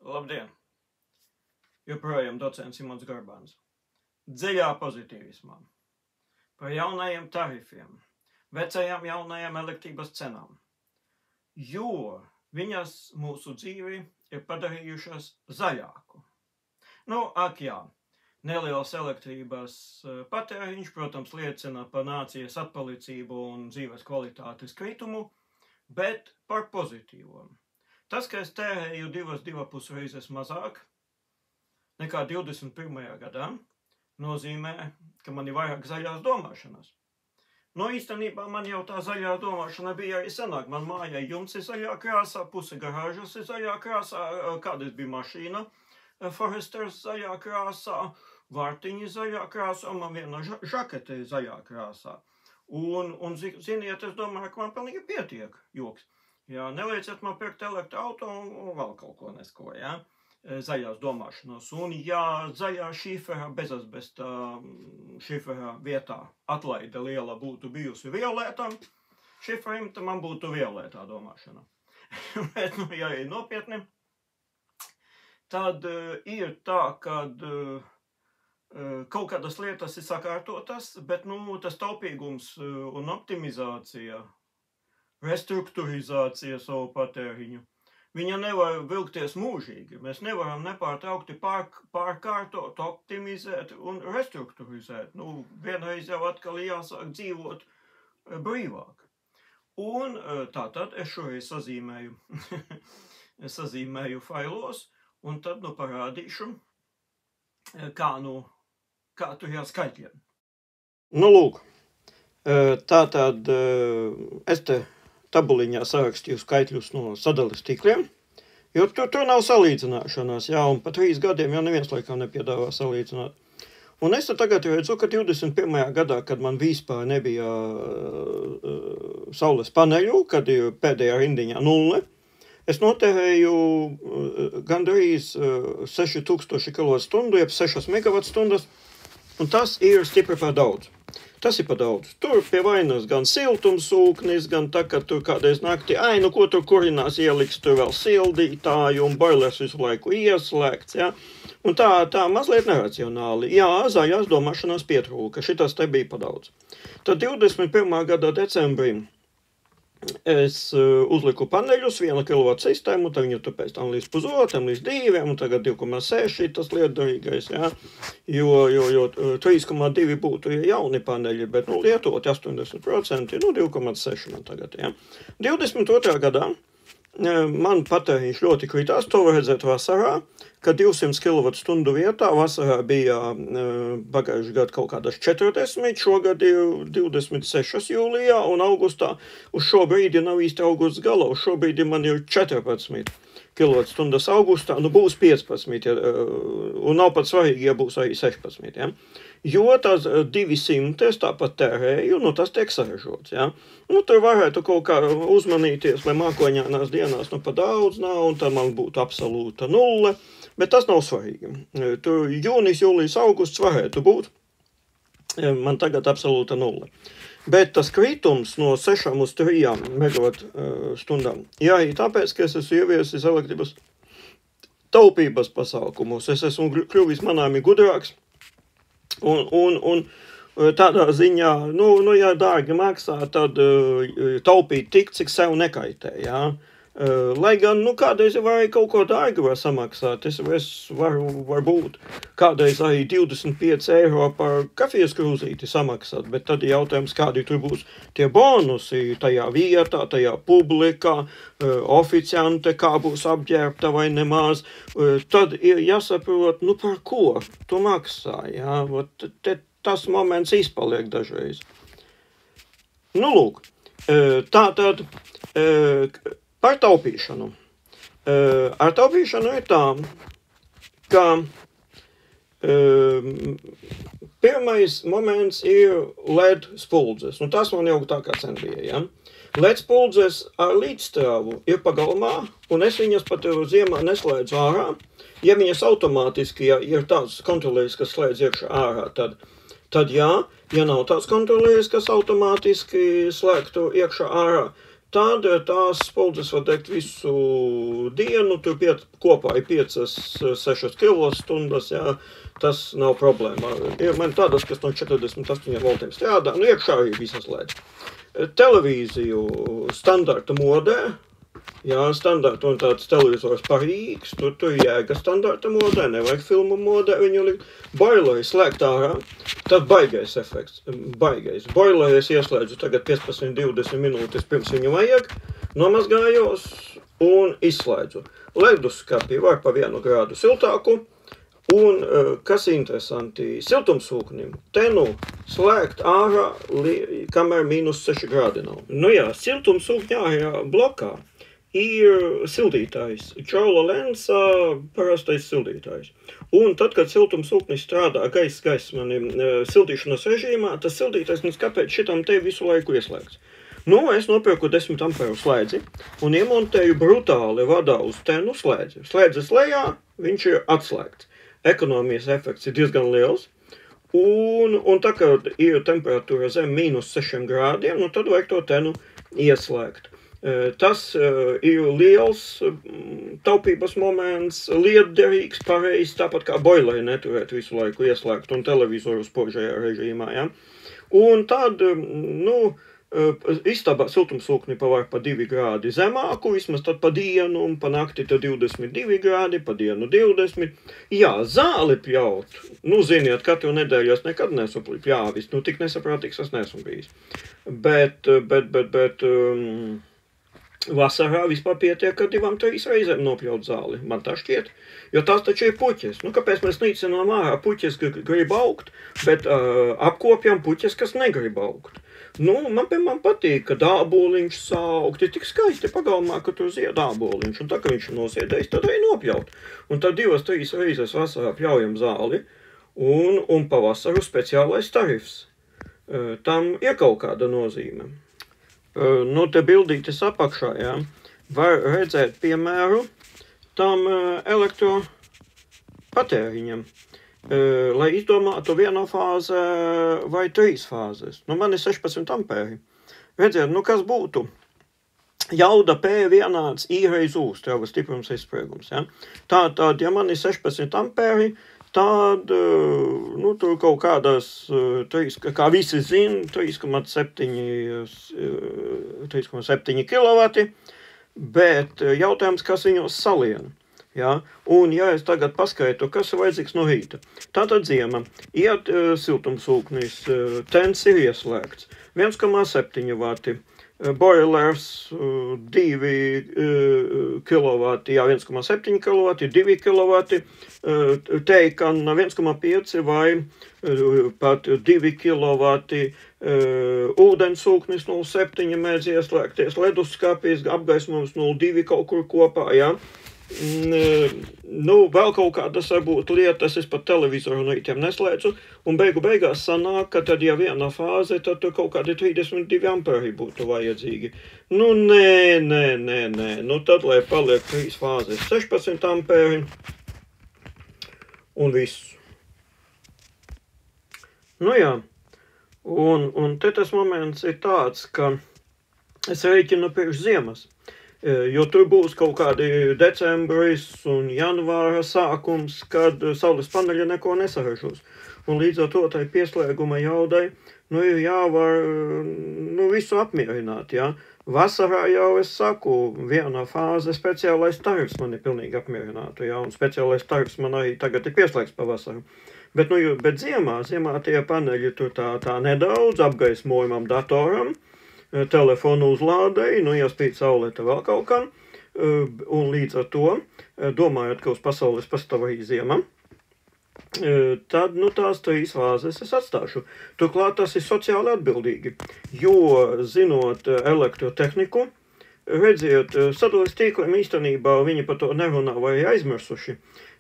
Labdien! Joprojām docents Simons Gorbāns. Dziļā pozitīvismā. Par jaunajiem tarifiem, vecajām jaunajām elektrības cenām. Jo viņas mūsu dzīvi ir padarījušas zaļāku. Jā, neliels elektrības patēriņš, protams, liecina par nācijas atpalicību un dzīves kvalitātes kritumu, bet par pozitīvo. Tas, ka es tērēju 2,5 reizes mazāk nekā 21. gadā, nozīmē, ka man ir vairāk zaļās domāšanas. Īstenībā man jau tā zaļā domāšana bija arī senāk. Man mājai jumts ir zaļā krāsā, puse garāžas ir zaļā krāsā, kādreiz bija mašīna, Foresters zaļā krāsā, vārtiņi zaļā krāsā, un man viena žakete ir zaļā krāsā. Un ziniet, es domāju, ka man pilnīgi pietiek joks. Jā, nelieciet man pirkt elektroauto un vēl kaut ko nesko, jā, zaļās domāšanas. Un ja zaļā šifera, bezasbesta šifera vietā atlaide liela būtu bijusi violētā šiferim, tad man būtu violētā domāšana. Bet, ja ir nopietni, tad ir tā, kad kaut kādas lietas ir sakārtotas, bet, tas taupīgums un optimizācija, restruktūrizācija savu patēriņu, viņa nevar vilkties mūžīgi. Mēs nevaram nepārtraukti pārkārtot, optimizēt un restruktūrizēt. Vienreiz jau atkal jāsāk dzīvot brīvāk. Un tātad es šoreiz sazīmēju failos, un tad parādīšu, kā tur jāskaitļiem. Lūk, tātad es te tabuliņā sarakstīju skaitļus no sadales tīkliem, jo tur nav salīdzināšanās, jā, un pa 3 gadiem jau neviens laikam nepiedāvā salīdzināt. Un es tagad redzu, ka 21. gadā, kad man vispār nebija saules paneļu, kad ir pēdējā rindiņā 0, es notērēju gandrīz 6000 kWh, jeb 6 MWh, un tas ir stipri par daudz. Tas ir par daudz. Tur pie vainas gan siltumsūknis, gan tā, ka tur kādreiz naktī, ko tur kurinās ieliks, tur vēl sildītāju un boilers visu laiku ieslēgts, ja? Un tā mazliet neracionāli. Jā, zaļās domāšanās pietrūka, šitas te bija par daudz. Tad 21. gada decembrī es uzliku paneļus, 1 kW sistēmu, tad viņu pēc tam līdz 1,5, līdz 2, un tagad 2,6 tas lietderīgais, jā. Jo 3,2 būtu jauni paneļi, bet, lietot 80%, 2,6 man tagad, jā. 22. gadā man patēriņš ļoti kritās, to var redzēt vasarā, ka 200 kWh vietā vasarā bija pagājuši gadu kaut kādas 40, šogad ir 26 jūlijā un augustā. Uz šo brīdi nav īsti augusts galā, uz šo brīdi man ir 14 kWh augustā, būs 15, un nav pat svarīgi, ja būs arī 16, ja? Jo tās 200 es tāpat tērēju, tas tiek saražots, ja? Tur varētu kaut kā uzmanīties, lai mākoņānās dienās pa daudz nav, un tad man būtu absolūta 0, bet tas nav svarīgi. Tur jūnijas, jūlijas, augusts varētu būt, man tagad absolūta 0. Bet tas kritums no 6 uz 3 MWh, jā, tāpēc, ka es esmu ieviesis elektrības taupības pasākumus, es esmu kļuvis manāmi gudrāks, un tādā ziņā, ja dārgi maksā, tad taupīt tik, cik sev nekaitē, jā. Lai gan, kādreiz var arī kaut ko dārgi var samaksāt, es varu varbūt kādreiz arī 25 eiro par kafijas krūzīti samaksāt, bet tad jautājums, kādi tur būs tie bonusi tajā vietā, tajā publikā, oficiante, kā būs apģērbta vai nemaz, tad ir jāsaprot, par ko tu maksā, jā, tas moments izpaliek dažreiz. Lūk, tātad, par taupīšanu. Ar taupīšanu ir tā, ka pirmais moments ir LED spuldzes. Tas man jau tā kā sen bija, ja? LED spuldzes ar līdzstrāvu ir pagalmā, un es viņas pat ziemā neslēdzu ārā. Ja viņas automātiski, ja ir tāds kontrolējs, kas slēdz iekšā ārā, tad jā, ja nav tāds kontrolējs, kas automātiski slēgtu iekšā ārā, Tad tās spuldzes var degt visu dienu, tur kopā ir 5-6 kilostundas, jā, tas nav problēma. Ir man tādas, kas no 48 voltiem strādā, nu iekšā arī visas lēdz. Televīziju standarta modē, jā, standarta un tāds televizors parīgs, tur jēga standarta modē, nevajag filmu modē viņu likt. Boileri slēgt ārā, tad baigais efekts, baigais. Boileri es ieslēdzu tagad 15-20 minūtes pirms viņu vajag, nomazgājos un izslēdzu. Leduskapi var pa 1 grādu siltāku, un, kas interesanti, siltumsūknim te nu slēgt ārā, kamēr -6 grādi nav. Nu jā, siltumsūkņā ārā blokā ir sildītājs, Čaula Lensa parastais sildītājs. Un tad, kad siltumsūknis strādā gaismanim sildīšanas režīmā, tas sildītājs, kāpēc šitam te visu laiku ieslēgts. Nu, es nopirku 10 amperu slēdzi un iemontēju brutāli vadā uz tenu slēdzi. Slēdzes lejā viņš ir atslēgts. Ekonomijas efekts ir diezgan liels. Un tā, kad ir temperatūra zem -6 grādiem, nu tad vajag to tenu ieslēgt. Tas ir liels taupības moments, lietderīgs, pareizs, tāpat kā boileri neturēt visu laiku ieslēgt un televizoru spožajā režīmā, ja. Un tad, nu, istabā siltumsūkni pavar pa 2 grādi zemāku, vismaz tad pa dienu, un pa nakti tad 22 grādi, pa dienu 20. Jā, zāli pļaut, nu, ziniet, katru nedēļu es nekad neesmu pļāvis, nu, tik nesaprātīgs es neesmu bijis. Bet, vasarā vispār pietiek, ar 2-3 reizēm nopļaut zāli, man tā šķiet, jo tās taču ir puķes. Nu, kāpēc mēs nīcinām ārā puķes, grib augt, bet apkopjam puķes, kas negrib augt. Nu, man patīk, ka dāboliņš saukt, ir tik skaisti pagalmā, ka tur zied dāboliņš, un tā, ka viņš ir nosiedējis, tad arī nopļaut. Un tad 2-3 reizes vasarā pļaujam zāli, un pavasaru speciālais tarifs. Tam ir kaut kāda nozīme. Nu, te bildītes apakšā, jā, var redzēt piemēru tam elektropatēriņam, lai izdomātu 1 fāze vai 3 fāzes. Nu, man ir 16 ampēri. Redziet, nu, kas būtu? Jauda P vienāds I reiz U, strava stiprums izspriegums, ja? Tātad, ja man ir 16 ampēri, tad, nu, tur kaut kādas, kā visi zina, 3,7 kilovati, bet jautājums, kas viņos salien. Ja? Un, ja es tagad paskaitu, kas ir vajadzīgs no rīta, tātad ziema, iet siltumsūknis, tens ir ieslēgts, 1,7 vati. Boilers 2 kilovati, jā, 1,7 kilovati, 2 kilovati, teikanna 1,5 vai pat 2 kilovati, ūdensūknis 0,7 mēdz ieslēgties, leduskapis, apgaismums 0,2 kaut kur kopā, jā. Nu, vēl kaut kādas varbūt lietas, es pat televizoru no rītiem neslēdzu, un beigās sanāk, ka tad, ja 1 fāze, tad tur kaut kādi 32 amperi būtu vajadzīgi. Nu, nē, nu tad, lai paliek 3 fāzes, 16 amperi, un viss. Nu jā, un te tas moments ir tāds, ka es rēķinu pirms ziemas. Jo tur būs kaut kādi decembris un janvāra sākums, kad saules paneļi neko nesaražos. Un līdz ar to tai pieslēguma jaudai, nu, ir jāvar, nu, visu apmierināt, jā. Vasarā jau es saku, 1 fāze speciālais tarifs man ir pilnīgi apmierinātu, jā, un speciālais tarifs man arī tagad ir pieslēgts pavasaru. Bet, nu, bet ziemā tie paneļi tur tā nedaudz apgaismojumam datoram, telefonu uzlādēji, nu, jāspīt saulēta vēl kaut kam, un līdz ar to, domājot, ka uz pasaules pastāv arī ziema, tad, nu, tās 3 fāzes es atstāšu. Turklāt tas ir sociāli atbildīgi, jo, zinot elektrotehniku, redziet, sadales tīkliem īstenībā viņi par to nerunā vai aizmirsuši.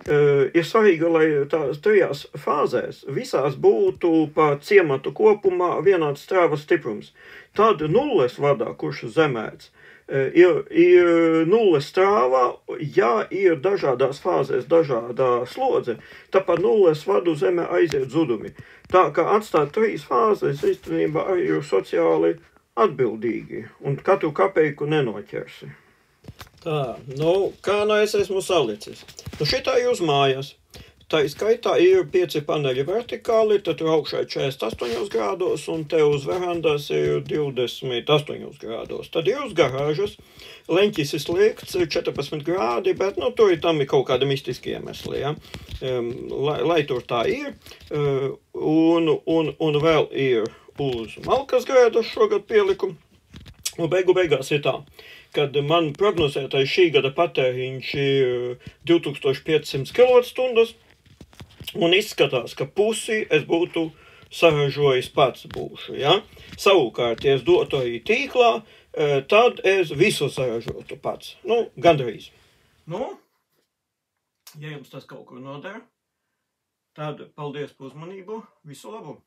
Ir svarīgi, lai tās 3 fāzēs visās būtu pa ciematu kopumā vienāds strāvas stiprums. Tad nulles vadā, kurš zemēts, ir nulles strāvā, ja ir dažādās fāzēs dažādā slodze, tāpēc nulles vadu zemē aiziet zudumi. Tā kā atstāt 3 fāzes īstenībā arī ir sociāli atbildīgi un katru kapeiku nenoķersi. Tā, kā es esmu salicis? Šitā jūs mājas. Tā skaitā ir 5 paneļi vertikāli, tad tur augšā 48 grādos un te uz verandas ir 28 grādos. Tad ir uz garāžas, leņķis ir sliekts 14 grādi, bet tur tam ir kaut kādi mistiski iemesli, ja? Lai tur tā ir. Un vēl ir uz malkas grēdas šogad pieliku. Un beigās ir tā, kad man prognozētais šī gada patēriņš ir 2500 kWh, un izskatās, ka pusi es būtu saražojis pats būšu, ja? Savukārt, ja es dotu arī tīklā, tad es visu saražotu pats. Gandrīz. Ja jums tas kaut kur nodara, tad paldies par uzmanību, visu labu!